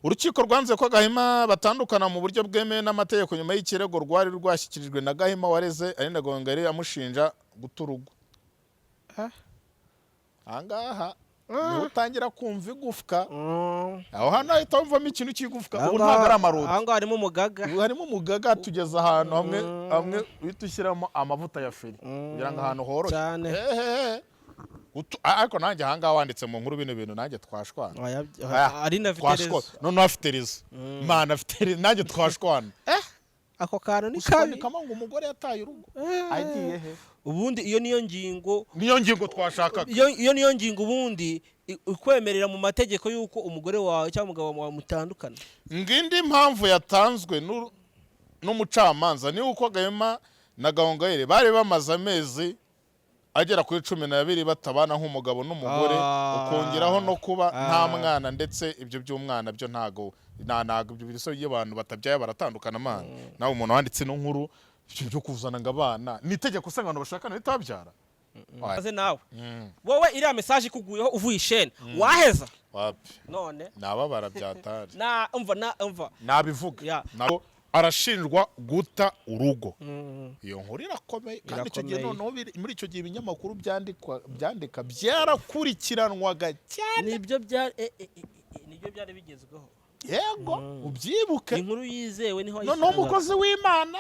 urukiko rwanze ko Gahima batandukana mu buryo bwemewe n'amategeko nyuma y'ikirego rwari rwashyikirijwe na Gahima wareze Aline Gahongayire amushinja guta urugo. Angaha ni utangira kumva igufwa. Aho hano ahita wumvamo ikintu cy'igufwa. Ubu ntabwo ari amarozi. Aho ngaho harimo umugaga. Harimo umugaga tugeze ahantu hamwe uhita ushyiramo amavuta ya feri kugira ngo ahantu horoshye. Ariko nanjye ahangaha wanditse mu nkuru bino bintu nanjye twashwana. Ari na Viterezo. None afite rezo. Mana afite rezo nanjye twashwana. Ako kantu ni kabi. Kama ngo umugore yataye urugo. Agiye he? Ubundi iyo niyo ngingo twashakaga. Iyo niyo ngingo ubundi ukwemerera mu mategeko yuko umugore wawe cyangwa umugabo wawe mutandukana. Ngindi impamvu yatanzwe n'umucamanza ni uko Gahima na Gahongayire bari bamaze amezi agera kuri 12 batabana nk'umugabo n'umugore, ukongeraho no kuba nta mwana, ndetse ibyo by'umwana byo ntago ibyo bisoye abantu batabyaye baratandukana amana. Nawe umuntu wanditse no nkuru cyo kuzana ngabana ni itegeko usanga abantu bashakana ritabyara. Aze nawe wowe iriya message ikuguyeho uvuye ishene waheza wapi none naba barabyatari umva nabivuga nabo arashinjwa guta urugo. Iyo nkuru irakomeye kandi icyo gihe noneho muri icyo gihe ibinyamakuru byandika byarakurikiranwaga cyane. Nibyo byari bigezweho. Yego ubyibuke inkuru yizewe niho noneho umukozi w'Imana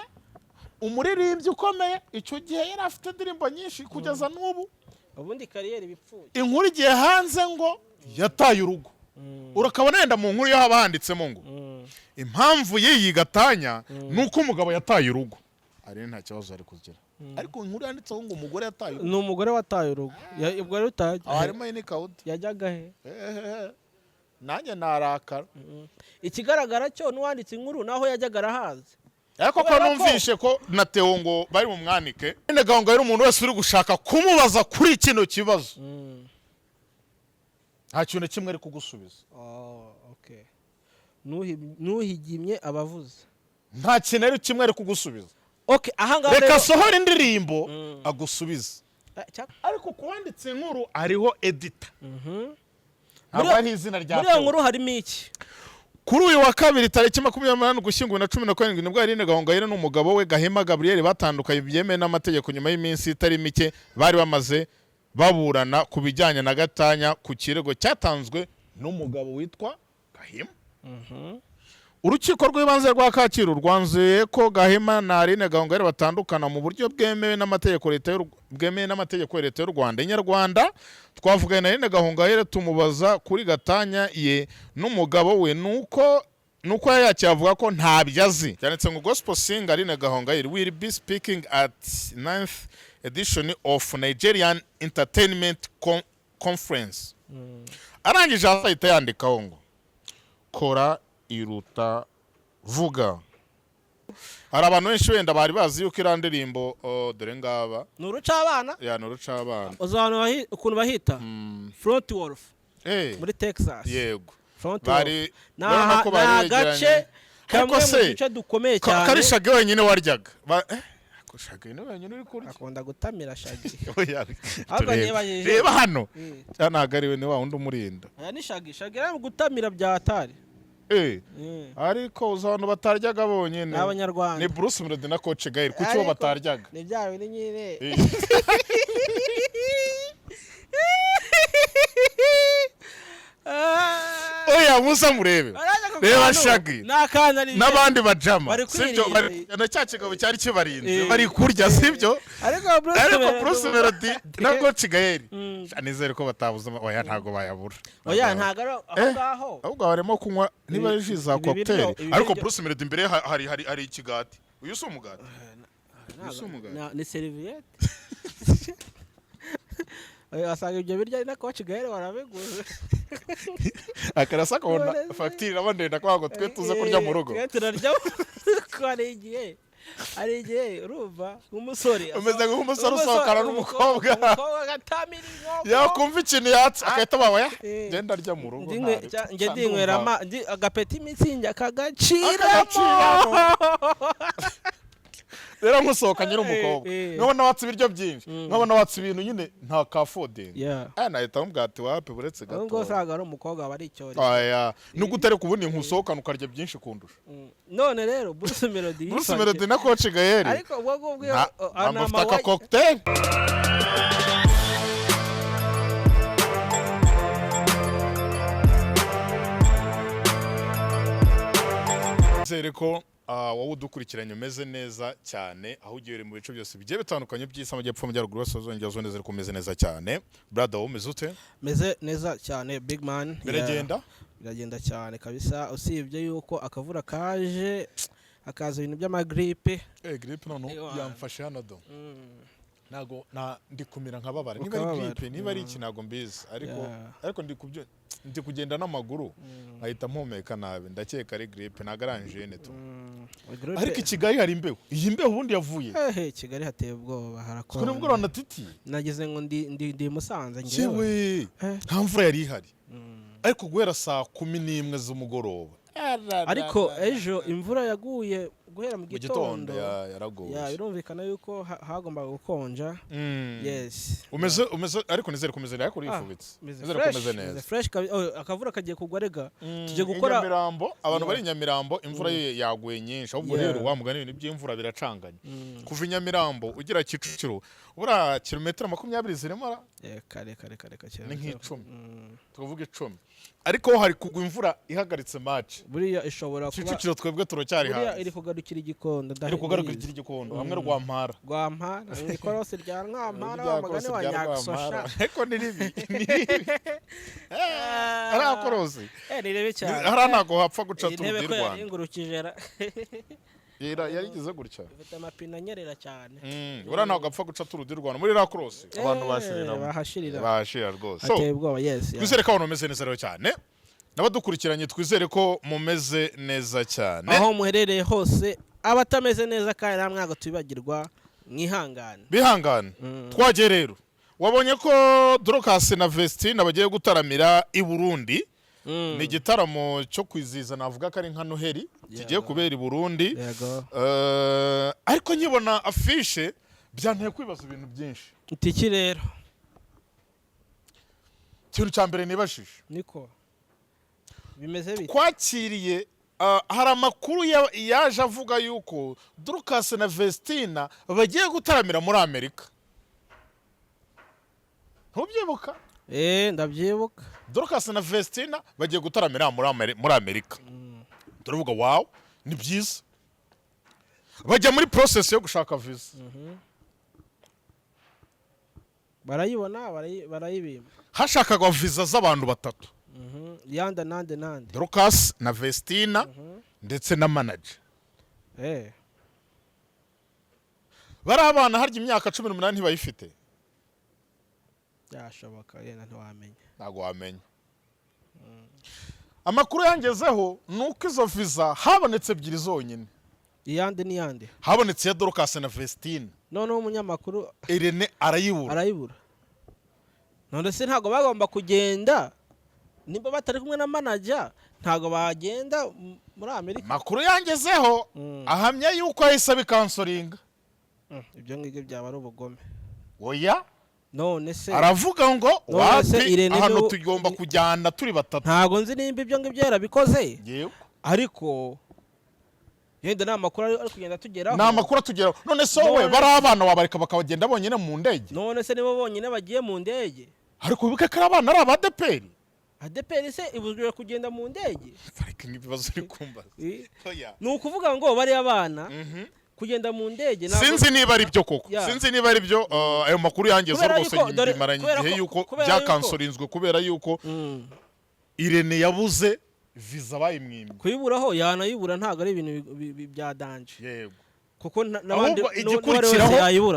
umuririmbyi ukomeye icyo gihe yari afite indirimbo nyinshi kugeza n'ubu. Ubundi kariyeri bipfuye. Inkuru igiye hanze ngo yataye urugo. Urakabona yenda mu nkuru yaho banditsemo ngo impamvu y'iyi gatanya nuko umugabo yataye urugo. Ari nta kibazo ari kugira. Ariko inkuru yanditseho ngo umugore yataye urugo. Ni umugore wataye urugo. Ubwo rero utaje. Harimo ni Kawuda. Yajyaga he? Nanjye narakara. Ikigaragara cyo n'uwanditse inkuru naho yajyaga arahaze. Ariko ko numvishe ko na Theo ngo bari mu mwanike. Aline Gahongayire umuntu wese uri gushaka kumubaza kuri kino kibazo. Nta kintu kimwe ari kugusubiza. Okay. Nuhigimye abavuze. Nta kintu ari kimwe ari kugusubiza. Okay, ahanga reka sohora indirimbo agusubiza. Ariko kuwanditse inkuru ariho editor. Ari izina rya muri nkuru harimo iki? Kuri uyu wa kabiri tariki 28 Ugushyingo 2017 nibwo Aline Gahongayire n'umugabo we Gahima Gabriel batandukanye byemeye n'amategeko nyuma y'iminsi itari mike bari bamaze baburana ku bijyanye na gatanya ku kirego cyatanzwe n'umugabo witwa Gahima. Urukiko rw'ibanze rwa Kacyiru rwanzuye ko Gahima na Aline Gahongayire batandukana mu buryo bwemewe n'amategeko leta y'u Rwanda. Inyarwanda twavuganye na Aline Gahongayire tumubaza kuri gatanya ye n'umugabo we nuko yavuga ko ntabyazi. Cyanditse ngo gospel singer Aline Gahongayire will be speaking at 9th edition of Nigerian Entertainment Conference. Arangije ahita yandikaho ngo kora iruta vuga. Hari abantu benshi wenda bari bazi yuko irandirimbo dore ngaba Nurucabana Nurucabana uzana ukuntu bahita Front Wolf muri Texas. Yego bari na gace kamwe mu gice dukomeye cyane. Karishage wenyine waryaga Shage niwe wenyine uri kurya. Akunda gutamira Shage. Reba hano cyane ni wa wundi umurinda. Aya ni Shage ari gutamira bya atari. Ariko uzabantu bataryaga bonyene Abanyarwanda ni Bruce Melody na Coach Gael kuki bo bataryaga. Ni byawe ni nyine. Oya musa murebe. Reba Shagi n'abandi bajama sibyo na cyakigabo cyari kibarinze bari kurya sibyo. Ariko Bruce Melody na Coach Gael anizere ko batabuze. Oya ntago bayabura. Oya ntago aho ahubwo barimo kunywa niba ari ji za cocktail. Ariko Bruce Melody imbere hari ikigati. Uyu si umugati. Ni serviette. Asanga ibyo birya na Coach Gael warabiguze. Akarasa kubona facture abandenda kwago twe tuze kurya mu rugo. Turarya ko ari igihe urumva umusore umeze nk'umusore usokana n'umukobwa gatamira inkogo yakumva ikintu yatse akahita baba genda arya mu rugo. Nge ndinywera agapeti mitsingi akagacira rero nkusohokanye n'umukobwa nkabona watse ibiryo byinshi nkabona watse ibintu nyine nta kafodingi nahita mubwira ati wape buretse gato ngo usanga ari umukobwa aba ari icyori nubwo utari kubona nkusohokana ukarya byinshi kundusha none rero Bruce Melody na Coach Gaheri ariko ubwo ngubwo bafite aka cocktail ko wowe udukurikiranye umeze neza cyane aho ugiye uri mu bice byose bigiye bitandukanye by'isi amajyepfo amajyaruguru y'Iburasirazuba neza ko umeze neza cyane brother wowe umeze ute? Meze neza cyane big man biragenda cyane kabisa usibye yuko akavura kaje akaza ibintu by'amagripe gripe none yamfashe hano do nago ndi kumira nkababara niba ari gripe niba ari iki nago mbizi ariko ndi kugenda n'amaguru nkahita mpumeka nabi ndakeka ari gripe nagarangene tu ariko Kigali hari imbeho iyi mbeho ubundi yavuye Kigali hateye ubwoba harakora nubwo rana titi nagize ngo ndi Musanze ngewe nta mvura yari ihari ariko guhera saa 11 z'umugoroba ariko ejo imvura yaguye guhera mu gitondo yaragoye birumvikana yuko hagombaga gukonja yes umeze ariko nizere kumeze ariko urifubitse nizere kumeze neza fresh akavura kagiye kugwa rega tuje gukora Nyamirambo abantu bari Nyamirambo imvura yaguye nyinshi ahubwo rero wa mugani ibintu by'imvura biracanganye kuva Nyamirambo ugira Kicukiro ubura kilometero 20 zirimo kare ni nk'icumi tuvuga 10 ariko hari kugwa imvura ihagaritse match buriya ishobora kuba Kicukiro twebwe turacyari hanze buriya iri kugarukira igikondo iri kugarukira igikondo hamwe rwampara ikorosi rya Mwampara amagane wa Nyagusosha ariko ni ribi ari akorosi ni ribi cyane hari ntago hapfa guca turudi Rwanda yingurukijera yarigize gutya ifite amapine anyerera cyane ura ntago apfa guca turudi Rwanda muri la cross abantu bahashirira rwose so twizere ko abantu bameze neza rero cyane n'abadukurikiranye twizere ko mumeze neza cyane aho muherereye hose abatameze neza kandi namwe ntago tubibagirwa mwihangane bihangane twagiye rero wabonye ko Dorcas na Vestine bagiye gutaramira i Burundi ni igitaramo cyo kwiziza navuga ko ari nka Noheli kigiye kubera i Burundi ariko nkibona afishe byanteye kwibaza ibintu byinshi itiki rero ikintu cya mbere nibashije niko bimeze bite twakiriye hari amakuru yaje avuga yuko Dorcas na Vestine bagiye gutaramira muri Amerika ntubyibuka ndabyibuka Dorcas na Vestine bagiye gutaramira muri Amerika turavuga wow ni byiza bajya muri process yo gushaka visa barayibona barayibima hashakaga visa z'abantu batatu yanda nande Dorcas na Vestine ndetse na manager bari abana harya imyaka 18 ntibayifite yashoboka yena ntiwamenya ntago wamenya amakuru yangezeho nuko izo visa habonetse ebyiri zonyine iyande ni yande habonetse ya Dorcas na Vestine none umunyamakuru Irene arayibura none se ntago bagomba kugenda niba batari kumwe na manager ntago bagenda muri Amerika makuru yangezeho ahamya yuko ahise bikansoringa ibyo ngibyo byaba ari ubugome oya none se aravuga ngo wapi hano tugomba kujyana turi batatu ntago nzi nimba ibyo ngibyo yarabikoze ariko yenda nta makuru ari kugenda tugeraho nta makuru atugeraho none so we bari abana wabareka bakabagenda bonyine mu ndege none se nibo bonyine bagiye mu ndege ariko wibuke ko abana ari abadeperi adeperi se ibuzwe kugenda mu ndege ariko n'ibibazo uri kumbaza ni ukuvuga ngo bari abana kugenda mu ndege sinzi niba ari byo koko sinzi niba ari byo ayo makuru yangezeho rwose bimaranye igihe yuko byakansorinzwe kubera yuko Irene yabuze visa bayimwimye kuyiburaho yanayibura ntago ari ibintu bya danje yego kuko nabandi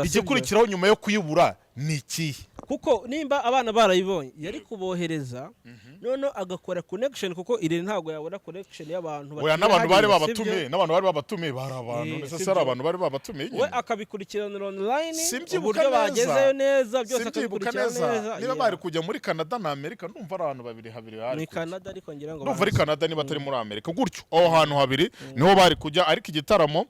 igikurikiraho nyuma yo kuyibura ni iki kuko nimba abana barayibonye yari kubohereza none agakora connection kuko Irene ntago yabona connection y'abantu oya n'abantu bari babatumiye bari abantu nese ari abantu bari babatumiye we akabikurikiranira online uburyo bagezeyo neza byose akabikurikirana neza niba bari kujya muri Canada na Amerika ndumva ari abantu babiri hari ni Canada ariko ngira ngo ndumva ari Canada niba atari muri Amerika gutyo aho hantu habiri niho bari kujya ariko igitaramo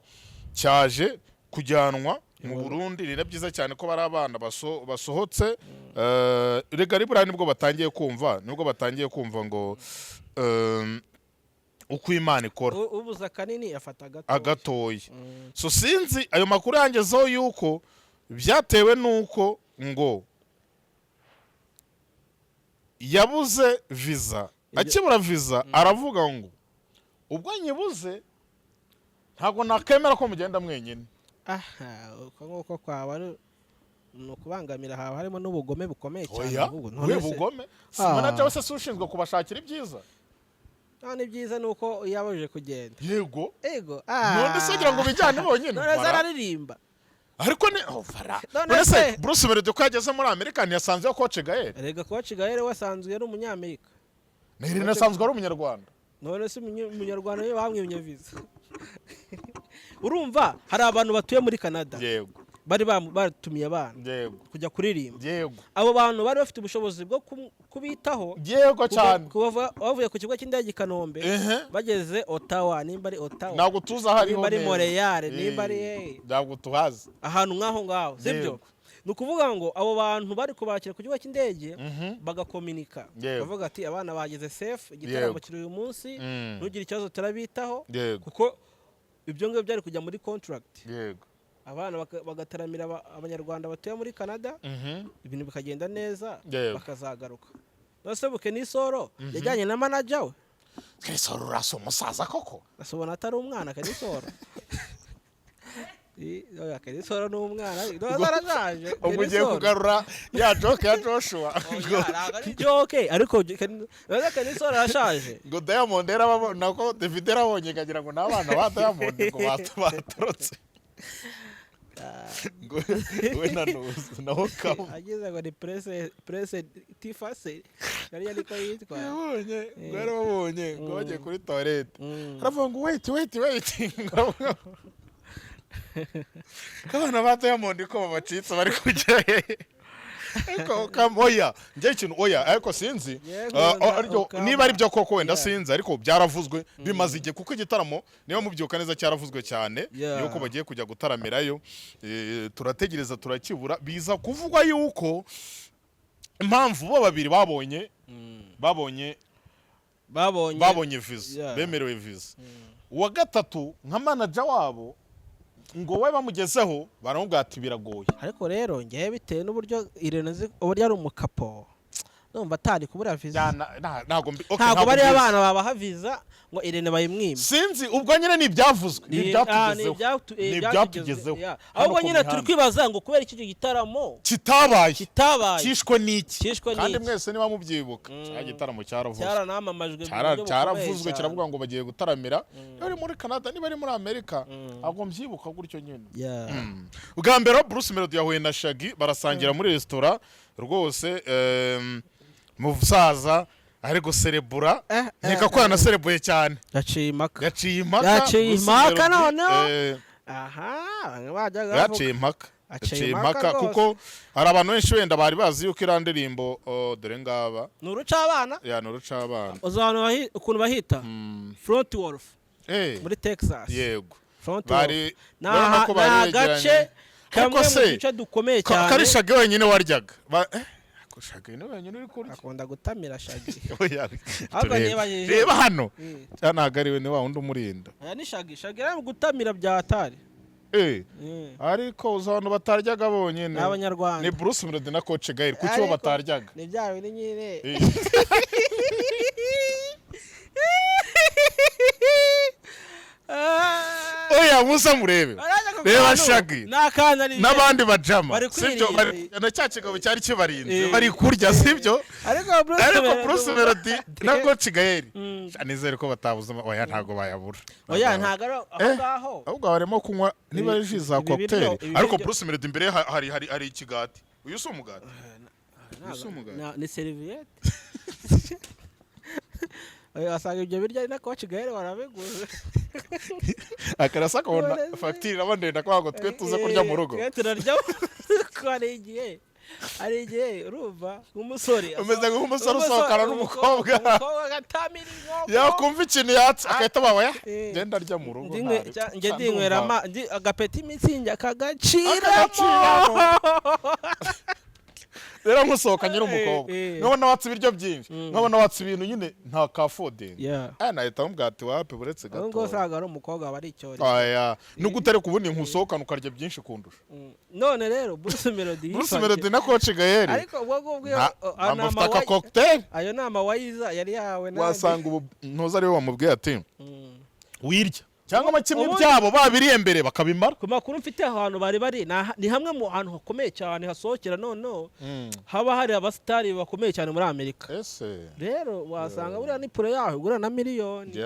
cyaje kujyanwa mu Burundi. Ni byiza cyane ko bari abana basohotse rega ribura nibwo batangiye kumva ngo uko Imana ikora. Ubuza kanini afata agatoya. So sinzi ayo makuru yangezeho yuko byatewe nuko ngo yabuze visa. Akibura visa aravuga ngo ubwo nyibuze ntago nakemera ko mugenda mwenyine. Uko kwaba no kubangamira haba harimo n'ubugome bukomeye cyane. We bugome simana cyangwa se ushinzwe kubashakira ibyiza. Ni byiza nuko yabajije kugenda. Yego none se ngira ngo bijyane bonyine. None zararirimba ariko ni none se Bruce Melody ko yageze muri Amerika ntiyasanzwe Coach Gael. Rega Coach Gael wasanzwe ari umunyamerika. Nari nasanzwe ari umunyarwanda. None se umunyarwanda yo bamwimye visa. Urumva hari abantu batuye muri Canada. Yego. Bari batumiye abana. Yego. Kujya kuririmba. Yego. Abo bantu bari bafite ubushobozi bwo kubitaho. Yego cyane. Bavuye ku kigo cy'indege Kanombe bageze Ottawa, nimba ari Ottawa. Ntabwo tuza hari nimba ari Montreal, nimba ari ntabwo tuhazi. Ahantu ngaho, sibyo? Nukuvuga ngo abo bantu bari kubakira ku kigo cy'indege bagakomunika. Bavuga ati abana bageze safe, igitaramo kiri uyu munsi, ntugire ikibazo turabitaho kuko ibyo ngibyo byari kujya muri contract. Yego. Abana bagataramira abanyarwanda batuye muri Canada, ibintu bikagenda neza bakazagaruka. Nose buke Nisoro yajyanye na manager we. Nisoro raso umusaza koko. Asobona atari umwana Nisoro. Oya Nisoro n'umwana, zararaje. Umugiye kugarura ya joke ya Joshua. Ari joke ariko Nisoro arashaje. Ngo Diamond yarababona ko David yarabonye kagira ngo nabana ba Diamond ngo batorotse. We naho kamu ageze ngo ni presse tifase yari ariko yitwa yabonye yarabonye ngo bagiye kuri toilette aravuga ngo wait kabana ba Diamond ko babacitse bari kujya ariko kamoya nje ikintu oya ariko sinzi niba ari byo koko wenda sinzi ariko byaravuzwe bimaze igihe kuko igitaramo niyo mubyuka neza cyaravuzwe cyane yuko bagiye kujya gutaramirayo. Turategereza turakibura biza kuvugwa yuko impamvu bo babiri babonye visa bemerewe visa. Uwa gatatu nka manager wabo ngo we bamugezeho baramubwira ati biragoye. Ariko rero ngiye bitewe n'uburyo Irene uburyo ari umukapo numva atari kubura visa. Ntago bari abana babaha visa ngo Irene bayimwime. Sinzi ubwo nyine ni byavuzwe ni byatugezeho. Ahubwo nyine turi kwibaza ngo kubera iki gitaramo kitabaye kishwe n'iki kandi mwese niba mubyibuka cya gitaramo cyaravuzwe kiravuga ngo bagiye gutaramira bari muri Canada niba ari muri Amerika ahubwo mbyibuka gutyo nyine. Ubwa mbere Bruce Melody yahuye na Shaggy barasangira muri restaurant rwose musaza ari guserebura nkeka ko yanaserebuye cyane yaciye impaka none yaciye impaka kuko hari abantu benshi wenda bari bazi yuko iriya ndirimbo dore ngaba ni urucabana uzabona ukuntu bahita Front Wolf muri Texas. Yego bari n'agace kamwe mu duce dukomeye cyane kari Shaggy wenyine waryaga Shaggy no wenyine uri kurya akunda gutamira Shaggy. Reba hano cyanaga ariwe ni wa wundi umurinda. Aya ni Shaggy ari gutamira bya hatari. Ariko uzabantu bataryaga bonyine n'abanyarwanda ni Bruce Melody na Coach Gael kuki bo bataryaga ni byawe ni nyine. Oya musa murebe reba Shaggy n'abandi bajama sibyo na cya kigabo cyari kibarinze bari kurya sibyo ariko Bruce Melody na Coach Gael anizere ko batabuze oya ntago bayabura ntago aho ahubwo barimo kunywa niba ari ji za cocktail ariko Bruce Melody imbere hari ikigati uyu si umugati ni serviette asanga ibyo birya ari na Coach Gael warabiguze akarasa kubona facture abandenda kwa ngo twe tuze kurya mu rugo turarya ko ari igihe ari igihe urumva nk'umusore umeze nk'umusore usohokana n'umukobwa agatamira inkoko yakumva ikintu yatse agahita baba genda arya mu rugo njye ndinywera agapeti imitsingi akagaciramo rero nkusohokanye n'umukobwa nkabona watse ibiryo byinshi nkabona watse ibintu nyine nta kafodingi nahita mubwira ati wape buretse gato ngo usanga ari umukobwa aba ari icyori nubwo utari kubundi nkusohokana ukarya byinshi kundusha none rero Bruce Melody na Coach Gaël ariko ubwo ngubwo amafite aka cocktail ayo nama wayiza yari yawe wasanga ubu ntuza ariwe wamubwiye ati wirya cyangwa amakimwe byabo babiriye mbere bakabimara ku makuru mfite ahantu bari ni hamwe mu hantu hakomeye cyane hasohokera noneho haba hari abasitari bakomeye cyane muri Amerika rero wasanga buriya ni pure yaho igura na miliyoni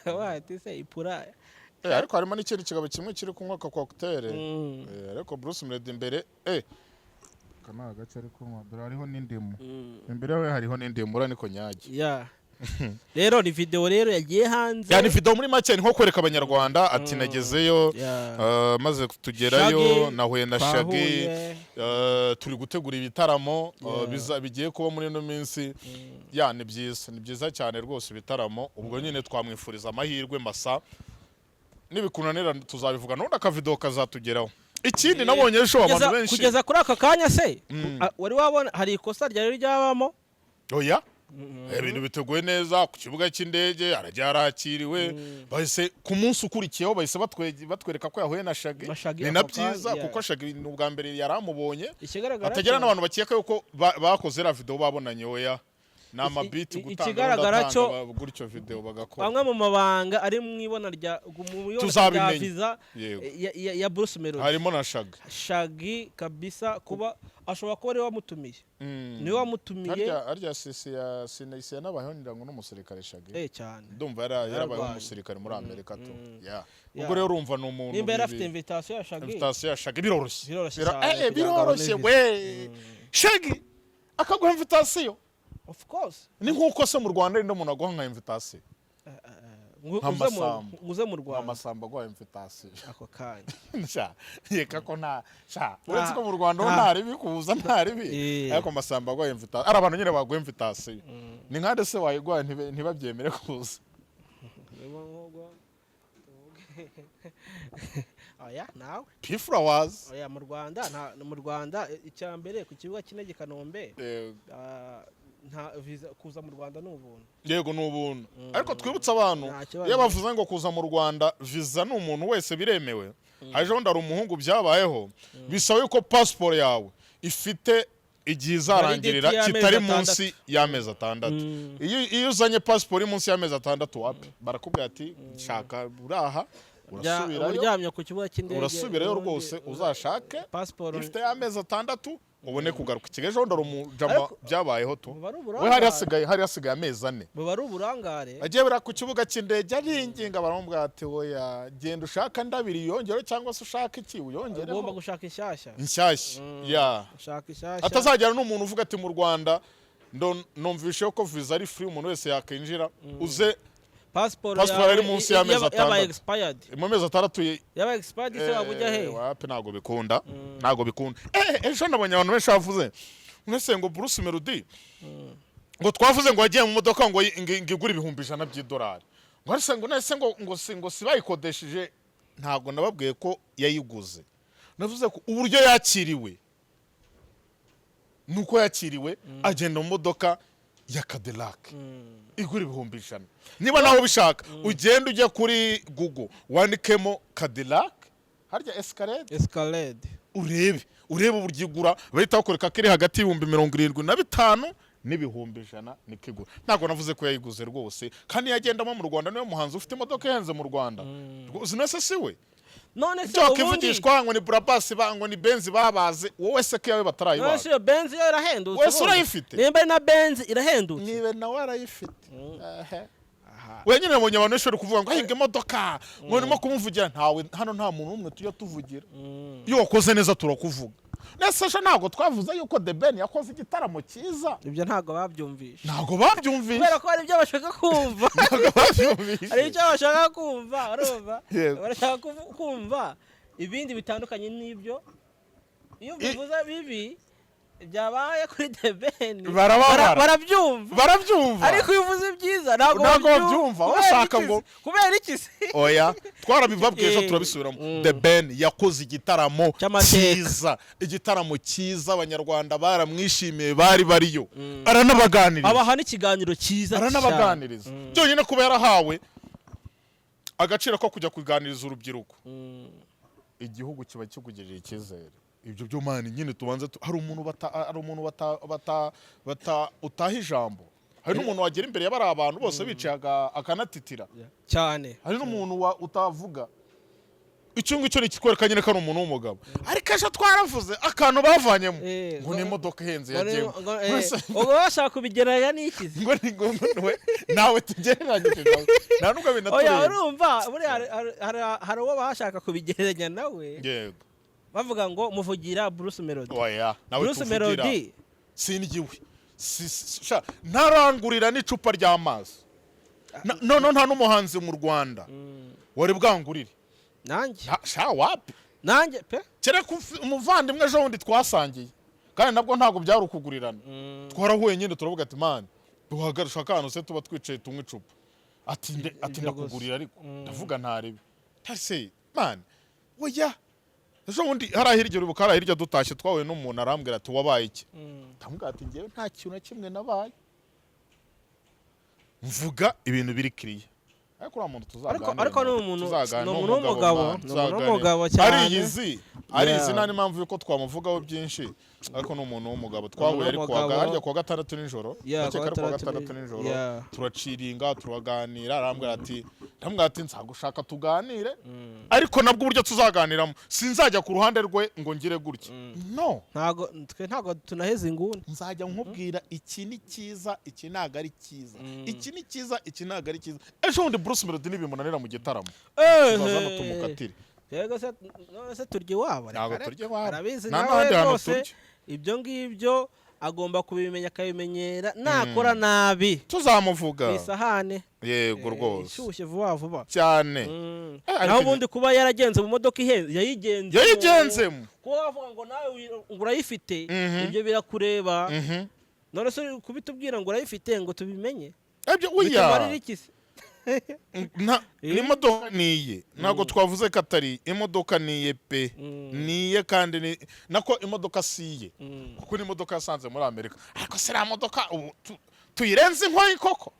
wati se ipura ariko harimo n'ikindi kigabo kimwe kiri kunywa ka cocktail ariko Bruce Melody imbere kana agace ariko dore hariho n'indimu imbere we hariho n'indimu ura niko nyage rero ni video rero yagiye hanze yani video muri make nko kwereka abanyarwanda ati nagezeyo maze tugerayo nahuye na Shagi turi gutegura ibitaramo bigiye kuba muri no minsi ni byiza cyane rwose ibitaramo ubwo nyine twamwifuriza amahirwe masa nibikunanira tuzabivuga none aka video kazatugeraho ikindi nabonye ejo abantu benshi kugeza kuri aka kanya se wari wabona hari ikosa ryari ryabamo oya ibintu biteguye neza ku kibuga cy'indege arajya arakiriwe bahise ku munsi ukurikiyeho bahise batwereka ko yahuye na Shagi ni na byiza kuko Shagi ubwa mbere yaramubonye atagera n'abantu bakeka yuko bakoze ra video babonanye oya nama beat ikigaragara cyo gutyo video bagakora bamwe mu mabanga ari mu ibona rya visa ya Bruce Melody harimo na Shagi kabisa kuba ashobora kuba ari wamutumiye ni wamutumiye arya sinayise n'abahonira ngo n'umusirikare Shagi cyane ndumva yarabaye umusirikare muri Amerika to ubwo rero urumva no umuntu nimbere afite invitation ya Shagi biroroshye we Shagi akaguha invitation of course ni nkuko se mu Rwanda ari ndo aguha nka invitation nguze mu Rwanda amasamba aguha invitation ako kanya yeka ko uretse ko mu Rwanda ntari bikuza ntari ariko amasamba aguha invitation ari abantu nyine baguha invitation ni nkande se wayiguha ntibabyemere kuza nawe P-Flowers mu Rwanda icyambere ku kibuga cy'indege Kanombe nta visa kuza mu Rwanda n'ubuntu yego n'ubuntu ariko twibutsa abantu iyo bavuze ngo kuza mu Rwanda visa n'umuntu wese biremewe haje ndari umuhungu byabayeho bisaba yuko passport yawe ifite igihe izarangirira kitari munsi y'amezi 6 iyo uzanye passport munsi y'amezi 6 wapi barakubwira ati shaka uraha uryamye ku kibuga cy'indege urasubirayo rwose uzashake passport ifite y'amezi 6 ubone kugaruka kigejo ndoro umujama byabayeho to we hari hasigaye amezi 4 bari uburangare agiye bira ku kibuga cy'indege aringinga barambwira ati oya genda ushaka ndabiri yongero cyangwa se ushaka iki uyongere ugomba gushaka inshyashya ushaka inshyashya atazagera n'umuntu uvuga ati mu Rwanda numvishe ko visa ari free umuntu wese yakinjira uze passport ari munsi y'amezi 6 yaba expired mu mezi 6 yaba expired se wabuja he wapi nago bikunda ejo nabonye abantu benshi bavuze mwese ngo Bruce Melody ngo twavuze ngo agiye mu modoka ngo ngigura $100 by'idolari ngo arse ngo nese ngo sibayikodesheje ntago nababwiye ko yayiguze navuze ko uburyo yakiriwe nuko yakiriwe agenda mu modoka ya Cadillac igura $100 niba naho bishaka ugenda ujya kuri Google wandikemo Cadillac harya Escalade urebe uburyo igura bahita bakoreka kiri hagati $75,000 n'Ibihumbi100 nikigura ntago navuze ko yayiguze rwose kandi yagendamo mu Rwanda niwe muhanzi ufite imodoka ihenze mu Rwanda uzinese siwe none se ukivugishwa ngo ni Brabus bango ni Benz babaze wowe se ko yawe batarayibaza none se Benz yarahendutse wese urayifite nimba na Benz irahendutse nibe nawe arayifite wenyine mu nyabano ishobora kuvuga ngo ahinga imodoka ngo nimo kumuvugira ntawe hano nta muntu umwe tujya tuvugira iyo wakoze neza turakuvuga nese sho ntago twavuze yuko The Ben yakoze igitaramo cyiza ibyo ntago babyumvisha kubera ko ari ibyo bashaka kumva ari ibyo bashaka kumva urumva barashaka kumva ibindi bitandukanye n'ibyo iyo bivuze bibi byabaye kuri The Ben barabyumva ariko iyo uvuze ibyiza ntabwo babyumva bashaka ngo kubera iki se oya twarabibabwiye ejo turabisubiramo The Ben yakoze igitaramo cyiza abanyarwanda baramwishimiye bari bariyo aranabaganiriza abaha n'ikiganiro cyiza aranabaganiriza byonyine kuba yarahawe agaciro ko kujya kuganiriza urubyiruko igihugu kiba kikugejeje icyizere ibyo byo mani nyine tubanze hari umuntu utaha ijambo hari n'umuntu wagera imbere y'abari abantu bose bicaye akanatitira cyane hari n'umuntu utavuga icyo ngicyo ni ikikwereka nyine ko ari umuntu w'umugabo ariko ejo twaravuze akantu bavanyemo ngo ni imodoka ihenze yagiyemo ubwo bashaka kubigeranya n'iki ngo ni ngombwa nawe tugereranyije nawe nta nubwo binatureba oya urumva hari uwo bashaka kubigereranya nawe yego bavuga ngo muvugira Bruce Melody oya nawe Bruce Melody singiwe ntarangurira n'icupa ry'amazi none nta n'umuhanzi mu Rwanda wari bwangurire nanjye wapi nanjye pe kereka umuvandimwe ejo wundi twasangiye kandi nabwo ntabwo byari ukugurirana twarahuye nyine turavuga ati mani duhagarusha akantu se tuba twicaye tunywa icupa ati ndakugurira ariko ndavuga ntarebe se mani oya ejo wundi hari hirya uribuka hari hirya dutashye twahuye n'umuntu arambwira ati wabaye iki ndamubwira ati ngewe nta kintu na kimwe nabaye mvuga ibintu biri kiriya ariko uriya muntu tuzaganira ariko ni umuntu w'umugabo cyane arizi nta n'impamvu yuko twamuvugaho byinshi ariko ni umuntu w'umugabo twahuye ari kuwa gatandatu nijoro ndakeka ari kuwa gatandatu nijoro turaciringa turaganira arambwira ati nzagushaka tuganire ariko nabwo uburyo tuzaganiramo sinzajya ku ruhande rwe ngo ngire gutya no ntago tunaheze inguni nzajya nkubwira iki ni cyiza iki ntago ari cyiza iki ni cyiza iki ntago ari cyiza ejo bundi Bruce Melody nibimunanira mu gitaramo tuzazana tumukatire yego se turya iwabo ntago turya iwabo arabizi nawe rwose ibyo ngibyo agomba kubimenya akabimenyera nakora nabi tuzamuvuga isahane yego rwose ishyushye vuba cyane naho ubundi kuba yaragenze mu modoka ihenze yayigenzemo kuba wavuga ngo nawe urayifite ibyo birakureba none se kubitubwira ngo urayifite ngo tubimenye oya imodoka niye ntabwo twavuze ko atari imodoka niye pe niye kandi nako imodoka siye kuko ni imodoka yasanze muri Amerika ariko se iriya modoka tuyirenze inkoyi koko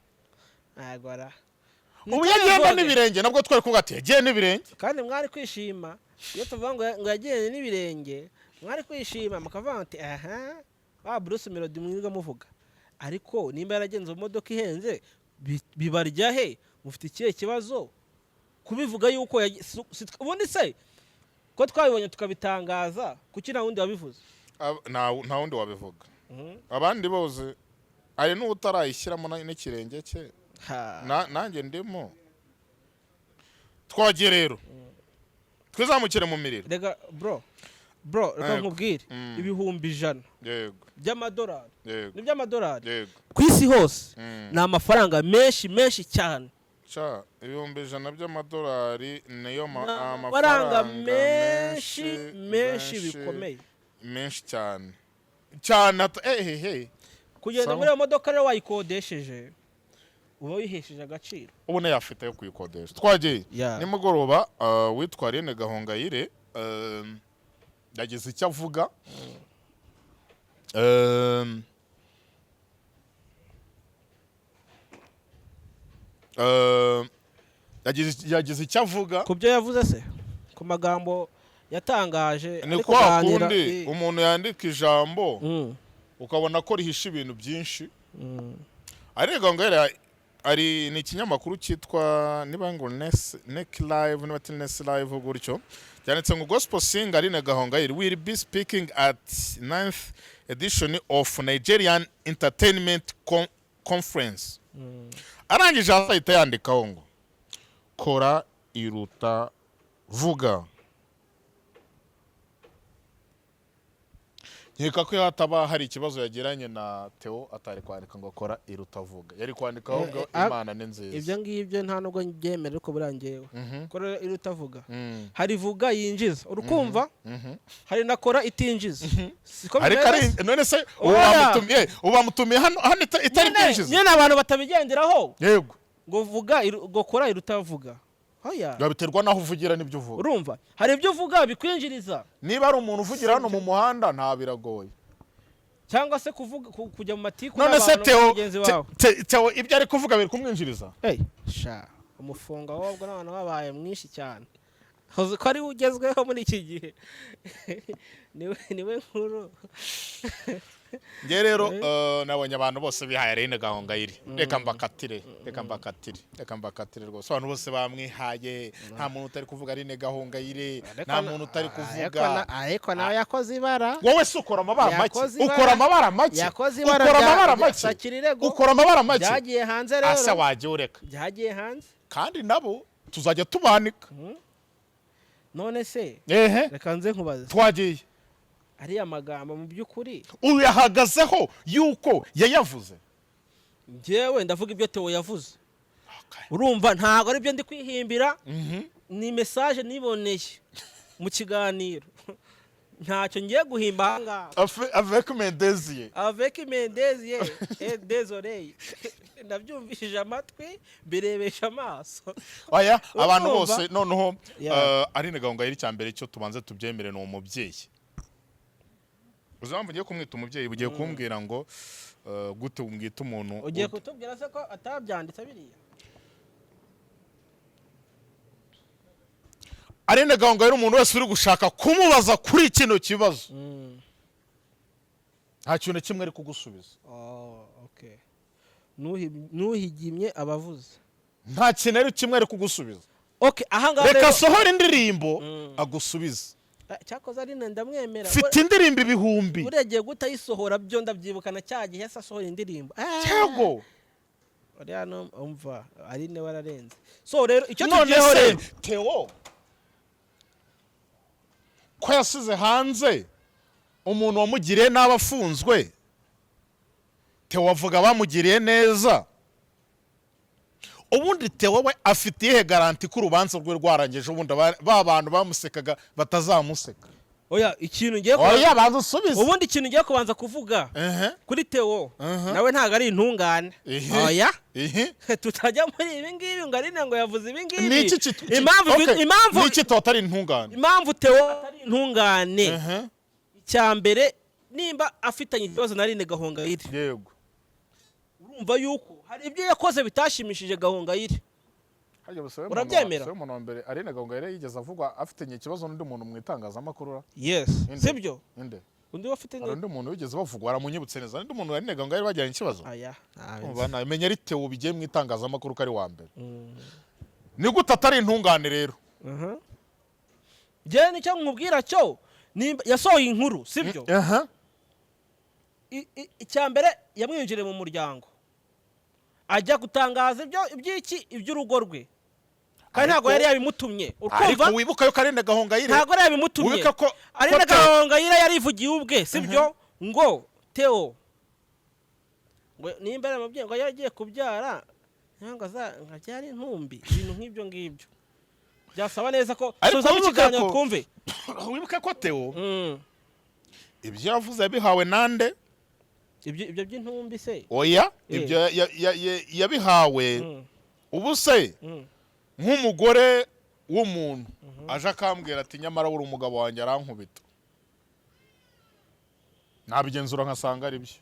ubu yagenda n'ibirenge nabwo twari kuvuga ati yagiye n'ibirenge kandi mwari kwishima iyo tuvuga ngo yagiye n'ibirenge mwari kwishima mukavuga ati aha Bruce Melody mwiga muvuga ariko nimba yaragenze mu modoka ihenze bibarya he mufite ikihe kibazo kubivuga yuko ubundi se ko twabibonye tukabitangaza kuki nta wundi wabivuze nta wundi wabivuga abandi bose ari n'utarayishyiramo n'ikirenge cye nanjye ndimo twagiye rero twizamukire mu miriro rega bro reka nkubwire ibihumbi 100 by'amadolari ni by'amadolari ku isi hose ni amafaranga menshi cyane ibihumbi 100 by'amadolari niyo amafaranga menshi bikomeye menshi cyane kugenda muri iyo modoka rero wayikodesheje uba wihesheje agaciro ubona yafite yo kuyikodesha twagiye nimugoroba witwa Aline Gahongayire yagize icyo avuga yagize icyo avuga ku byo yavuze se ku magambo yatangaje ni kwa kundi umuntu yandika ijambo ukabona ko rihisha ibintu byinshi Aline Gahongayire ni ikinyamakuru cyitwa niba ngo Neck Live niba Ness Live gutyo cyanditse ngo gospel singer Aline Gahongayire will be speaking at 9th edition of Nigerian Entertainment Conference. Arangije ahita yandikaho ngo kora iruta vuga. nkeka ko hataba hari ikibazo yagiranye na Theo atari kwandika ngo akora irutavuga yari kwandika ahubwo Imana ni nziza ibyo ngibyo nta nubwo byemera uko burangewe kora irutavuga hari vuga yinjiza urukumva hari nakora itinjiza none se ubamutumiye hano itari byinjiza nyene abantu batabigenderaho yego ngo vuga ngo kora irutavuga hoya babiterwa naho uvugira nibyo uvuga urumva hari ibyo uvuga bikwinjiriza niba ari umuntu uvugira hano mu muhanda nta biragoye cyangwa se kuvuga kujya mu matiku n'abantu Theo ibyo ari kuvuga biri kumwinjiriza sha umufunga wabwo n'abantu babaye mwinshi cyane ko ari ugezweho muri iki gihe niwe nkuru nge rero nabonye abantu bose bihaye Aline Gahongayire reka mbakatire rwose abantu bose bamwihaye nta muntu utari kuvuga Aline Gahongayire nta muntu utari kuvuga ariko nawe yakoze ibara wowe se ukora amabara make byagiye hanze rero asa wagiye ureka byagiye hanze kandi nabo tuzajya tubanika none se reka nze nkubaze twagiye ariya magambo mu by'ukuri uyahagazeho yuko yayavuze njyewe ndavuga ibyo Theo yavuze urumva ntago ari byo ndi kwihimbira ni message niboneye mu kiganiro ntacyo ngiye guhimba ahangaha avec mes désirs désolé ndabyumvishije amatwi birebesha amaso oya abantu bose noneho Aline Gahongayire cyambere cyo tubanze tubyemere no umubyeyi uzamva ugiye kumwita umubyeyi ugiye kumbwira ngo gute umwita umuntu ugiye kutubwira se ko atabyanditse biriya Aline Gahongayire umuntu wese uri gushaka kumubaza kuri kino kibazo nta kintu kimwe ari kugusubiza okay nuhigimye abavuze nta kintu ari kimwe ari kugusubiza okay ahangaha reka sohora indirimbo agusubiza cyakoze Aline ndamwemera mfite indirimbo ibihumbi uregeye gutayisohora byo ndabyibukana cyagihe yasa sohora indirimbo cyego uriya no umva Aline wararenze so rero icyo tugiyeho rero Theo ko yasize hanze umuntu wamugiriye n'abafunzwe Theo avuga bamugiriye neza ubundi Theo we afite ihe garanti ko urubanza rwe rwarangeje ubundi ba bantu bamusekaga batazamuseka oya ikintu ngiye oya banza usubize ubundi ikintu ngiye kubanza kuvuga kuri Theo nawe ntago ari intungane oya tutajya muri ibi ngibi ngo Aline ngo yavuze ibi ngibi impamvu niki Theo atari intungane impamvu Theo atari intungane cyambere nimba afitanye ikibazo na Aline Gahongayire yego urumva yuko hari ibyo yakoze bitashimishije Gahongayire urabyemera umuntu wa mbere Aline Gahongayire yigeze avugwa afitanye ikibazo n'undi muntu mu itangazamakuru yes sibyo inde undi wafite undi muntu wigeze bavugwa aramunyibutse neza undi muntu Aline Gahongayire bajyanye ikibazo aya ubana menya ari Theo bigiye mu itangazamakuru kari wa mbere ni gute atari intungane rero je nicyo nkubwira cyo yasohoye inkuru sibyo icyambere yamwinjire mu muryango ajya gutangaza iby'urugo rwe kandi ntabwo yari yabimutumye ariko wibuka yuko Aline Gahongayire ntabwo yari yabimutumye Aline Gahongayire yarivugiye ubwe sibyo ngo Theo ngo nimba ari amabyeyi ngo yagiye kubyara ntabwo nkabyara intumbi ibintu nk'ibyo ngibyo byasaba neza ko soza mu kiganiro twumve wibuka ko Theo ibyo yavuze yabihawe nande ibyo by'intumbi se oya ibyo yabihawe ubu se nk'umugore w'umuntu aje akambwira ati nyamara uri umugabo wanjye arankubita nabigenzura nkasanga ari byo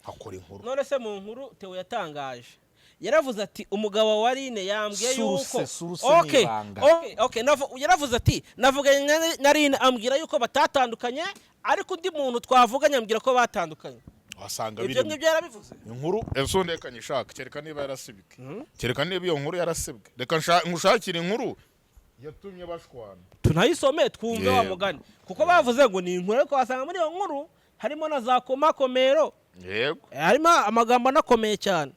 akora inkuru none se mu nkuru Theo yatangaje yaravuze ati umugabo wa Aline yambwiye yuko okay yaravuze ati navuganye na Aline ambwira yuko batatandukanye ariko undi muntu twavuganye ambwira ko batandukanye wasanga biri ibyo ngibyo yarabivuze inkuru ndekanye ishaka kereka niba yarasibike kereka niba iyo nkuru yarasibwe reka ngushakira inkuru yatumye bashwana tunayisome twumve wa mugani kuko bavuze ngo ni inkuru ariko wasanga muri iyo nkuru harimo na za komakomero yego harimo amagambo anakomeye cyane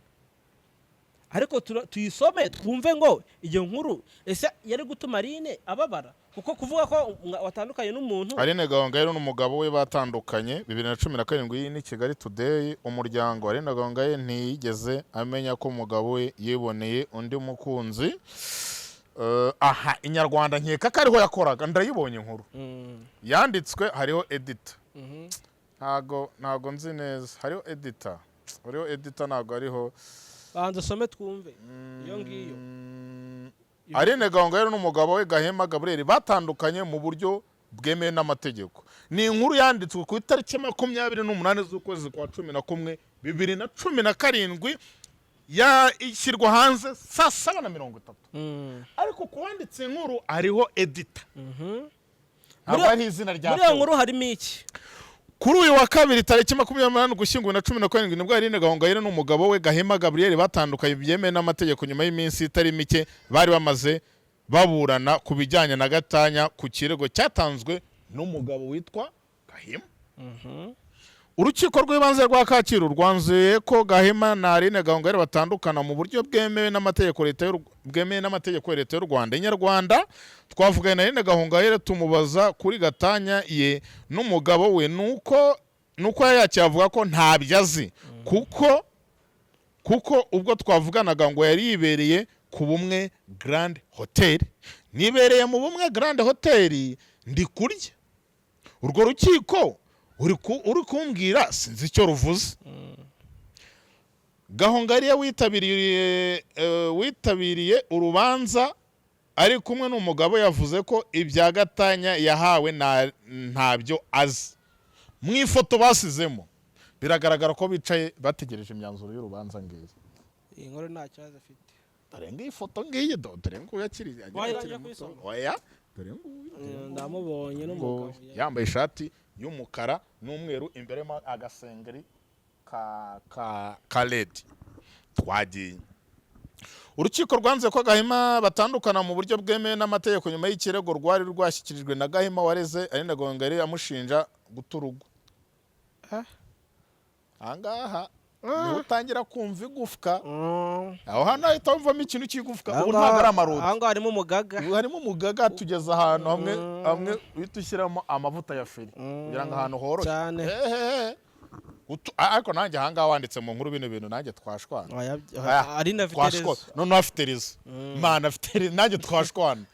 ariko tuyisome twumve ngo iyo nkuru ese yari gutuma Aline ababara kuko kuvuga ko watandukanye n'umuntu. Aline Gahongayire n'umugabo we batandukanye 2017 ni Kigali Today. Umuryango Aline Gahongayire ntiyigeze amenya ko umugabo we yiboneye undi mukunzi. Aha inyarwanda nkeka ko ariho yakoraga ndayibonye inkuru yanditswe hariho editor. Ntago nzi neza hariho editor ntago ariho. Banza some twumve iyo ngiyo. Aline Gahongayire n'umugabo we Gabriel batandukanye mu buryo bwemewe n'amategeko. Ni inkuru yanditswe ku itariki 28 z'ukwezi kwa 11 2017 ishyirwa hanze saa 7:30. Ariko kuwanditse inkuru ariho editor. Aba ari izina rya muri iyo nkuru harimo iki? Kuri uyu wa kabiri tariki 28 gushyingura na 17 nibwo Aline Gahongayire n'umugabo we Gabriel batandukanye byemewe n'amategeko nyuma y'iminsi itari mike bari bamaze baburana ku bijyanye na gatanya ku kirego cyatanzwe n'umugabo witwa Gahima. Urukiko rw'ibanze rwa Kacyiru rwanzuye ko Gahima na Aline Gahongayire batandukana mu buryo bwemewe n'amategeko leta y'u Rwanda. Inyarwanda twavuganye na Aline Gahongayire tumubaza kuri gatanya ye n'umugabo we nuko yavuga ko ntabyo azi kuko ubwo twavuganaga ngo yari yibereye ku Bumwe Grand Hotel. Nibereye mu Bumwe Grand Hotel ndi kurya. Urwo rukiko uri kumbwira sinzi icyo ruvuze. Gahongayire witabiriye urubanza ari kumwe n'umugabo yavuze ko ibya gatanya yahawe ntabyo azi. Mu ifoto basizemo biragaragara ko bicaye bategereje imyanzuro y'urubanza ngiye. Iyi nkuru nta kibazo afite. Tarenga ifoto ngiye dore ngo yakiriye. Oya dore ngo ndamubonye n'umugabo yambaye ishati y'umukara n'umweru imbere ma agasengeri ka ledi. Twagiye urukiko rwanze ko Gahima batandukana mu buryo bwemewe n'amategeko nyuma y'ikirego rwari rwashyikirijwe na Gahima wareze Aline Gahongayire amushinja guta urugo. Angaha ni utangira kumva igufwa. Aho hano ahita wumvamo ikintu cy'igufwa. Ubu ntabwo ari amaroti. Aho harimo umugaga. Tugeze ahantu hamwe uhita ushyiramo amavuta ya feri kugira ngo ahantu horoshye. Ariko nanjye ahangaha wanditse mu nkuru bino bintu nanjye twashwana. Aline afite none afite rezo. Imana afite nanjye twashwana.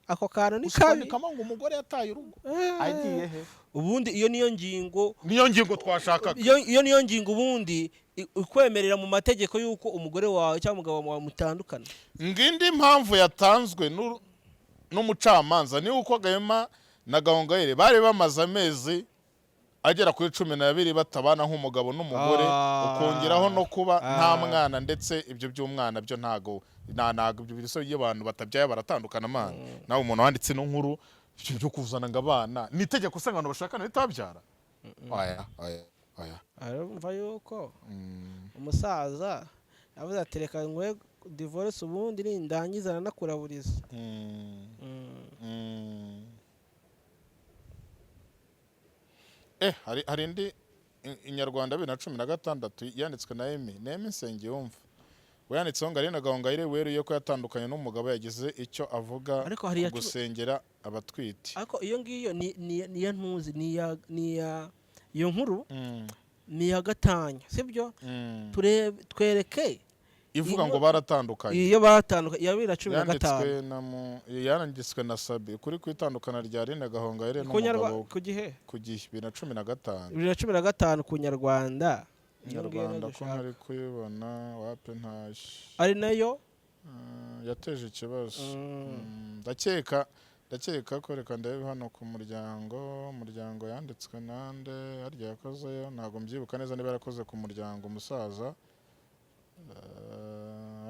Ako kantu ni kabi. Kama ngo umugore yataye urugo. Agiye he? Ubundi iyo niyo ngingo twashakaga. Iyo niyo ngingo ubundi ukwemerera mu mategeko yuko umugore wawe cyangwa umugabo wawe mutandukana. Ngindi impamvu yatanzwe n'umucamanza ni uko Gahima na Gahongayire bari bamaze amezi agera kuri 12 batabana nk'umugabo n'umugore, ukongeraho no kuba nta mwana, ndetse ibyo by'umwana byo ntago ibyo biso iyo abantu batabyaye baratandukana amana. Nawe umuntu wanditse no nkuru byo kuzana ngabana ni itegeko usanga abantu bashakana bitabyara. Arumva yuko umusaza yavuze ati reka ngwe divorce ubundi nindangizana nakuraburiza. Hari indi inyarwanda 2016 yanditswe na Emi Nsengiyumva. Wayanditseho ngo Aline Gahongayire weruye ko yatandukanye n'umugabo yagize icyo avuga gusengera abatwite. Ariko iyo ngiyo ni ya ntuzi ni ya iyo nkuru ni ya gatanya, sibyo? Twereke ivuga ngo baratandukanye. Iyo baratandukanye ya 2015 yaranditswe na Sabi kuri kwitandukana rya Aline Gahongayire n'umugabo ku gihe 2015 ku Nyarwanda. Nyarwanda ko ntari kuyibona wape ntashi. Ari nayo yateje ikibazo. Ndakeka ko reka ndebe hano ku muryango yanditswe nande harya yakozeyo ntago mbyibuka neza niba yarakoze ku muryango umusaza.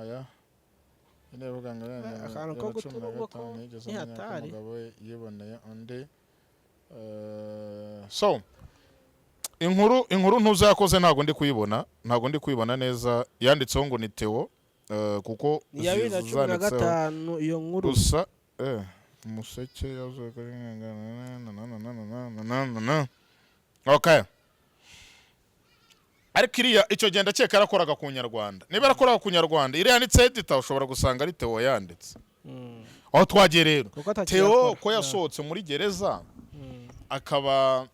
Aya ine vuga ngo akantu ko guturugo ko Yataye umugabo yiboneye undi. So inkuru ntuza yakoze ntago ndi kuyibona neza. Yanditseho ngo ni Theo kuko ya 2015 iyo nkuru gusa umuseke yavuze ko okay ariko iriya icyo genda cyeka yarakoraga ku Nyarwanda. Niba yarakoraga ku Nyarwanda iriya yanditse editor ushobora gusanga ari Theo yanditse. Aho twagiye rero Theo ko yasohotse muri gereza akaba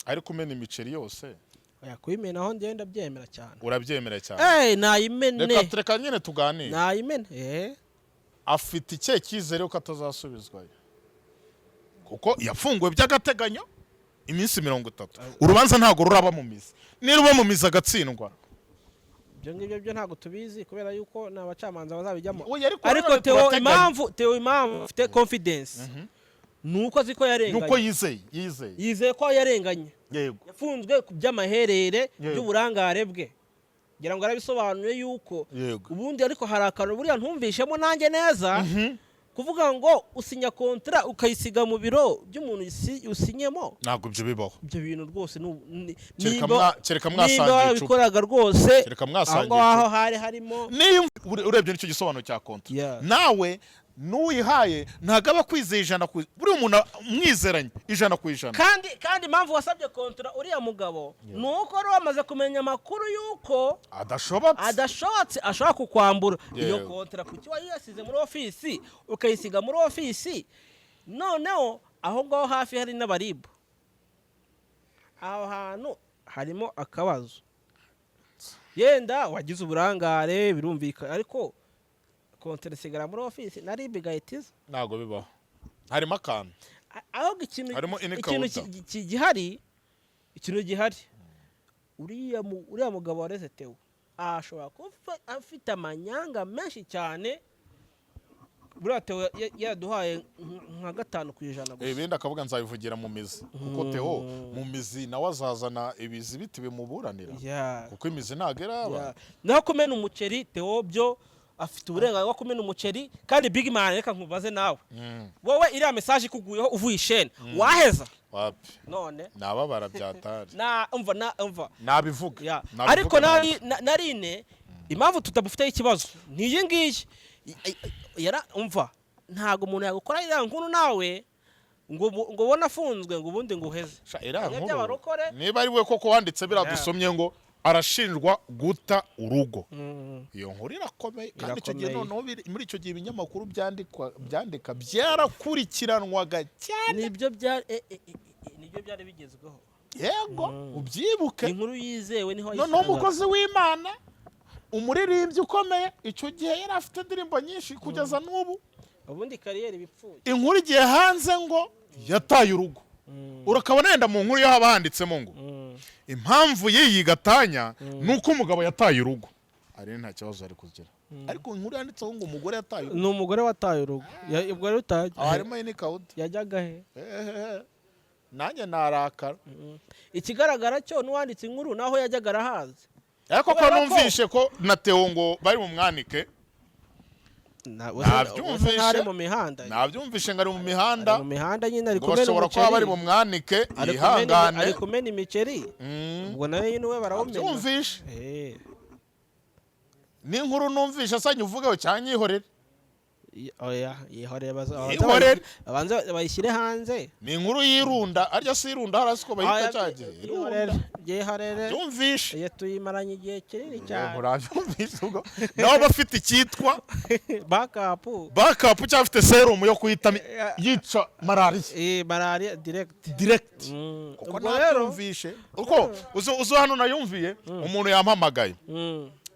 ari kumena imiceri yose. Oya kuyimena aho ngenda byemera cyane. Urabyemera cyane. Nayimene. Reka nyine tuganire. Nayimene. Afite icye cyizere ko atazasubizwayo. Kuko yafunguwe by'agateganyo iminsi 30. Urubanza ntago ruraba mu mizi. Niruba mu mizi agatsindwa. Ibyo ngibyo byo ntago tubizi kubera yuko n'abacamanza bazabijyamo. Ariko Theo impamvu afite confidence. Nuko ziko yarenganye. Nuko yizeye ko yarenganye. Yego. Yafunzwe ku by'amaherere by'uburangare bwe. Ngira ngo arabisobanuye yuko ubundi ariko hari akantu buriya ntumvishemo nanjye neza. Kuvuga ngo usinya kontra ukayisiga mu biro by'umuntu usinyemo ntabwo ibyo bibaho. Ibyo bintu rwose kereka mwasangiye bikoraga rwose aho hari harimo urebye nicyo gisobanuro cya kontra. Nawe nuyihaye ntagaba kwizeye ijana buri umuntu mwizeranye ijana ku ijana. Kandi impamvu wasabye kontra uriya mugabo nuko wari wamaze kumenya amakuru yuko adashobotse ashobora kukwambura iyo kontra kuki wayisize muri ofisi ukayisiga muri ofisi. Noneho aho ngaho hafi hari n'abaribu, aho hantu harimo akabazo. Yenda wagize uburangare birumvikana ariko kontra sigara muri ofisi nari bigahitiza ntago bibaho. Harimo akantu aho ikintu gihari uriya mugabo wareze Theo ashobora kuba afite amanyanga menshi cyane. Buriya Theo yaduhaye nka 5% gusa. Ibindi akavuga nzabivugira mu mizi kuko Theo mu mizi nawe azazana ibizi biti bimuburanira kuko imizi ntageraba. Naho kumena umuceri Theo byo afite uburenganzira bwo kumena umuceri kandi big man reka nkubaze nawe. Wowe iriya message ikuguyeho uvuye ishene waheza wapi none nababara byatari umva nabivuga ariko narine impamvu tutabufite ikibazo niye ngiye umva ntago umuntu yagukora iriya nkuru nawe ngo ubona afunzwe ngo ubundi ngo uheze. Niba ari we koko wanditse biradusomye ngo arashinjwa guta urugo. Iyo nkuru irakomeye kandi icyo gihe noneho muri icyo gihe ibinyamakuru byandika byarakurikiranwaga cyane. Nibyo byari bigezweho. Yego ubyibuke inkuru yizewe niho noneho umukozi w'Imana umuririmbyi ukomeye icyo gihe yari afite indirimbo nyinshi kugeza n'ubu. Ubundi kariyeri bipfuye. Inkuru igiye hanze ngo yataye urugo. Urakabona yenda mu nkuru yaho banditsemo ngo impamvu yiyi gatanya nuko umugabo yataye urugo. Ari nta kibazo ari kugira. Ariko inkuru yanditseho ngo umugore yataye urugo. Ni umugore wataye urugo. Ubwo rero utaje. Harimo ni Kawudi. Yajyaga he? Nanjye narakara. Ikigaragara cyo nuwanditse inkuru naho yajyaga arahaze. Ariko ko numvishe ko na Theo ngo bari mu mwanike. Nabyumvishe mu mihanda. Nabyumvishe ngari mu mihanda. Mu mihanda nyine ari kumena umuceri. Bashobora kuba bari mu mwanike ihangane. Ari kumena imiceri. Ubwo nawe nyine we barawumena. Nabyumvishe. Ni inkuru numvishe asanye uvugeho cyanyihorera. Oya yihorere abanza bayishyire hanze. Ni inkuru yirunda arya si irunda harasi ko bayita cyaje. Yihorere. Byumvishe. Tuyimaranye igihe kinini cyane. Urabyumvishe ubwo. Naho bafite icyitwa backup cyafite serum yo kuhita yica malaria. Malaria direct. Uko nabyumvishe. Uko uzo hano nayumviye umuntu yampamagaye.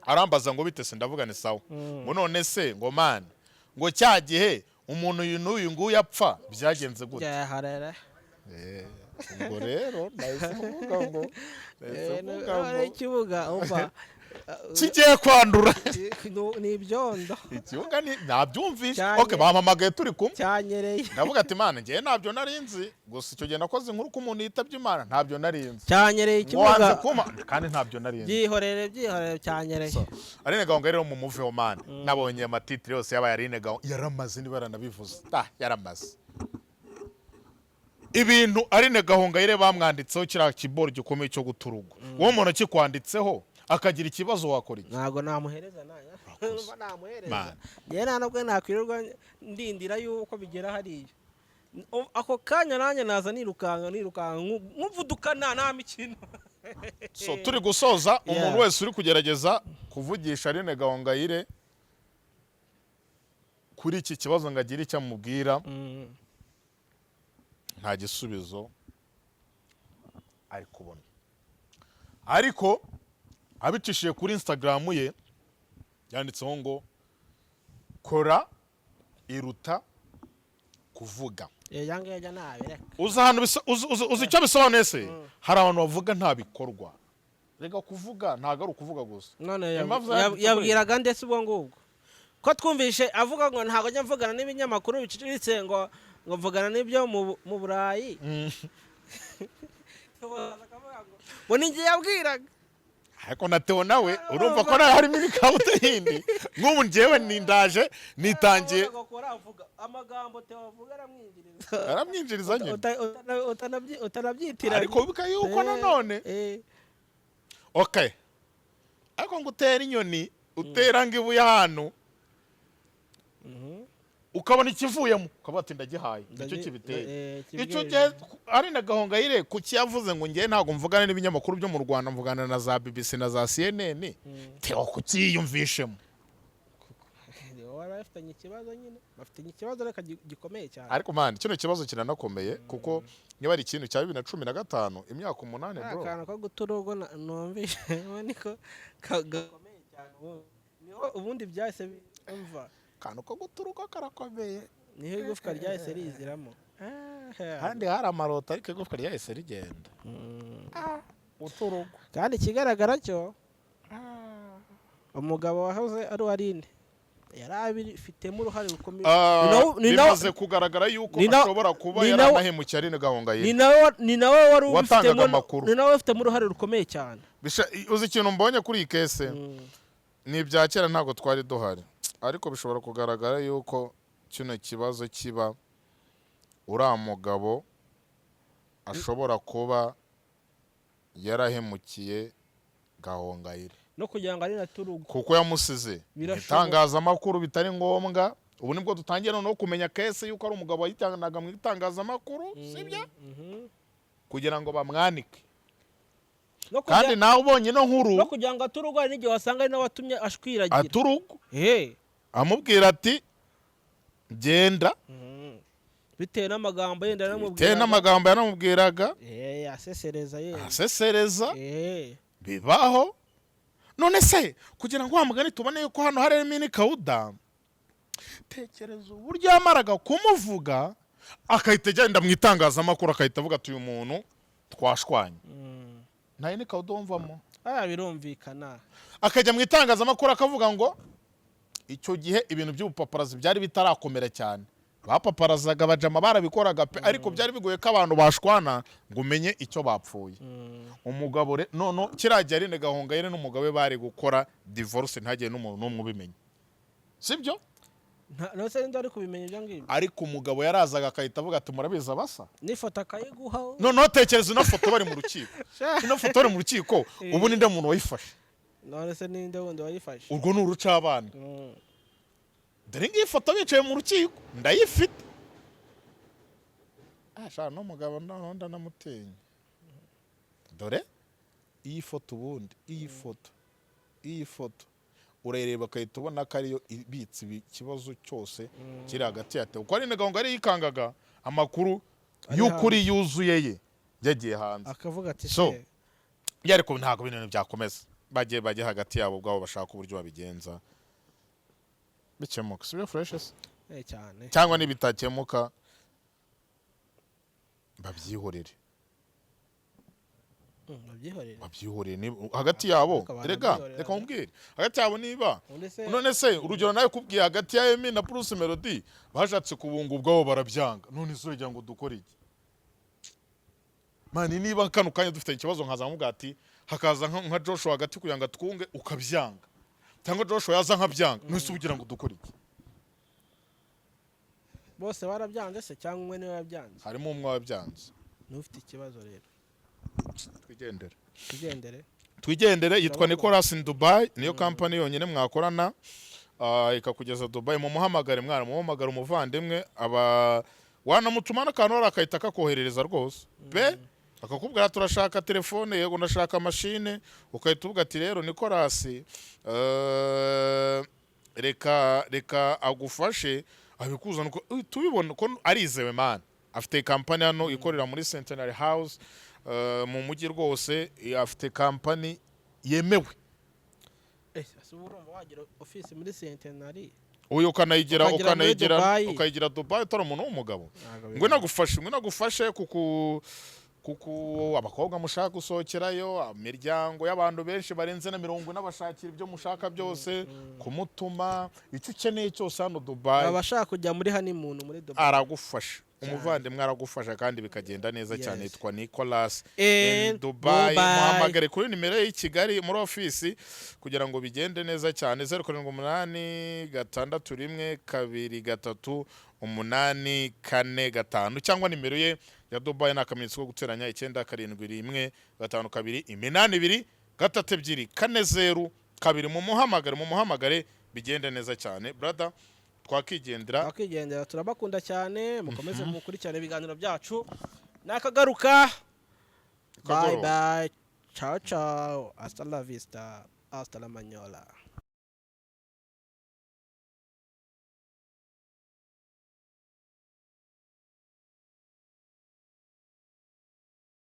Arambaza ngo bitese ndavuga ni sawa. Ngo none se ngo man ngo cyagihe umuntu uyu nguyu apfa byagenze gute. Ngo rero nahise mvuga ngo ikibuga umva kigiye kwandura ni ibyondo. Ikibuga ni nabyumvishe. Okay bampamagaye turi kumwe cyanyereye. Ndavuga ati Imana ngiye ntabyo narinzi gusa icyo gihe nakoze inkuru ko umuntu yitabye Imana ntabyo narinzi. Cyanyereye ikibuga kandi ntabyo narinzi. Byihorere cyanyereye. Aline Gahongayire mu muve wa man nabonye amatitire yose yabaye Aline Gahongayire yaramaze nibara nabivuze. Yaramaze. Ibintu Aline Gahongayire bamwanditseho kira kiboro gikomeye cyo guturugo. Uwo muntu kikwanditseho akagira ikibazo wakora iki? Ntago namuhereza naya. Namuhereza. Yena nabwo nakwirirwa ndindira yuko bigera hariyo. Ako kanya nanye naza nirukanga nkuvudukana nta mikino. so turi gusoza umuntu wese uri kugerageza kuvugisha Aline Gahongayire kuri iki kibazo ngo agire icyo amubwira nta gisubizo ari kubona, ariko abicishije kuri Instagram ye yanditseho ngo kora iruta kuvuga. uzi icyo bisobanuye se? Hari abantu bavuga nta bikorwa, rega kuvuga ntabwo ari ukuvuga gusa. None yabwiraga ndetse ubwo ngubwo ko twumvishe avuga ngo ntabwo njya mvugana n'ibinyamakuru biciriritse ngo mvugana n'ibyo mu Burayi. Ngo ninjye yabwiraga. Ariko na Theo nawe urumva ko harimo ibikawute yindi. Nk'ubu njyewe nindaje nitangiye amagambo Theo avuga aramwinjiriza nyine. Utanabyitiranya. Ariko bikayuko nanone. Okay. Ariko ngo utera inyoni utera ngibuye hano. Ukabona ikivuyemo ukaba ati ndagihaye nicyo kibiteye. Icyo gihe Aline Gahongayire kuki yavuze ngo ngiye ntabwo mvugana n'ibinyamakuru byo mu Rwanda, mvugana na za BBC na za CNN. Theo kuki yiyumvishemo? Bafitanye ikibazo nyine, bafitanye ikibazo reka gikomeye cyane. Ariko man kino kibazo kiranakomeye kuko niba ari ikintu cya 2015 imyaka 8 bro. Akana ko guturugo numvishe niko gakomeye cyane. Niho ubundi byahise bimva. Kano ko guturuka karakomeye. Niho igufwa ryahise riziramo. Kandi hari amarota ariko igufwa ryahise rigenda. Uturugo. Kandi kigaragara cyo umugabo wahoze ari Aline yarabifitemo uruhare rukomeye. Bimaze kugaragara yuko ashobora kuba yaranahemukiye Aline Gahongayire. Ni nawe wari ufitemo uruhare rukomeye cyane. Uzi ikintu mbonye kuri iyi kese ni ibya kera ntabwo twari duhari, ariko bishobora kugaragara yuko kino kibazo kiba uriya mugabo ashobora kuba yarahemukiye Gahongayire no kugira ngo ari naturugo kuko yamusize itangazamakuru bitari ngombwa. Ubu nibwo dutangiye no kumenya kese yuko ari umugabo wayitanganaga mu itangazamakuru, sibyo? Kugira ngo bamwanike. Kandi nawe ubonye no nkuru no kugira ngo aturugo ari n'igihe wasanga ari nawe watumye ashwiragira aturugo amubwira ati genda bitewe n'amagambo yenda yanamubwiraga asesereza bibaho. None se kugira ngo wamugane tubone yuko hano harimo inikawuda, tekereza uburyo yamaraga kumuvuga akahita agenda mu itangazamakuru akahita avuga ati uyu muntu twashwanye. Nta inikawuda wumvamo. Birumvikana. Akajya mu itangazamakuru akavuga ngo icyo gihe ibintu by'ubupaparazi byari bitarakomera cyane. Bapaparazaga abajama barabikoraga pe, ariko byari bigoye ko abantu bashwana ngo umenye icyo bapfuye. Umugabo none kiragiye Aline Gahongayire n'umugabo we bari gukora divorce ntagiye n'umuntu n'umwe ubimenye, sibyo? No se ndo ari kubimenya ibyo ngibyo. Ariko umugabo yarazaga akahita avuga ati murabiza basa n'ifoto akayiguha. No tekereza ino foto bari mu rukiko. Ino foto bari mu rukiko ubu ninde muntu wayifashe? None se ninde wundi wayifashe? Urwo ni urucabana. Dore ngiye foto bicaye mu rukiko ndayifite. Sha no mugabo ndonda namuteye. Dore iyi foto ubundi iyi foto urereba kayita ubona ko ariyo ibitse ikibazo cyose kiri hagati ya Theo. Uko Aline Gahongayire yikangaga amakuru y'ukuri yuzuye ye yagiye hanze akavuga ati so yariko ntago bintu byakomeza bagiye hagati yabo bwabo bashaka uburyo babigenza bikemuka. Sibe freshes cyane cyangwa nibitakemuka babyihorere. Babyihorere hagati yabo. Reka umbwire hagati yabo niba none se urugero nawe kubwiye hagati ya Emi na Bruce Melody bashatse kubunga ubwabo barabyanga. None so ujya ngo dukore iki mani? Niba kano kanya dufite ikibazo nkazamuga ati hakaza nka Joshua hagati kugira ngo twunge ukabyanga, cyangwa Joshua yaza nkabyanga, none se ugira ngo dukore iki? Bose barabyanze se cyangwa umwe niwe wabyanze? Harimo umwe wabyanze. Ntufite ikibazo rero. Twigendere yitwa Nicolas in Dubai, niyo company yonyine mwakorana ikakugeza Dubai. Mu muhamagare mwana muhamagara umuvandimwe aba wanamutumana kanora akahita kakoherereza rwose pe akakubwira turashaka telefone, yego ndashaka machine, ukahita uvuga ati rero Nicolas reka agufashe abikuzana uko tubibona ko arizewe man. Afite company hano ikorera muri Centenary House mu mujyi rwose, afite company yemewe. Asubura wagira office muri Centenary. Uyu ukayigira Dubai utari umuntu w'umugabo. Ngwe nagufashe kuko abakobwa mushaka gusohokerayo, imiryango y'abantu benshi barenze na 40 n'abashakira ibyo mushaka byose, kumutuma icyo ukeneye cyose hano Dubai. Abashaka kujya muri honeymoon muri Dubai aragufasha. Umuvandimwe aragufasha kandi bikagenda neza cyane. Yitwa Nicolas Dubai. Muhamagare kuri nimero y'i Kigali muri office kugira ngo bigende neza cyane. 0786238385 cyangwa nimero ye ya Dubai nakamenyetso ko guteranya 9718282 mumuhamagare bigende neza cyane brother. Twakigendera turabakunda cyane, mukomeze mukurikirane ibiganiro byacu. Nakagaruka. Bye bye. Ciao ciao. Hasta la vista. Hasta la mañana.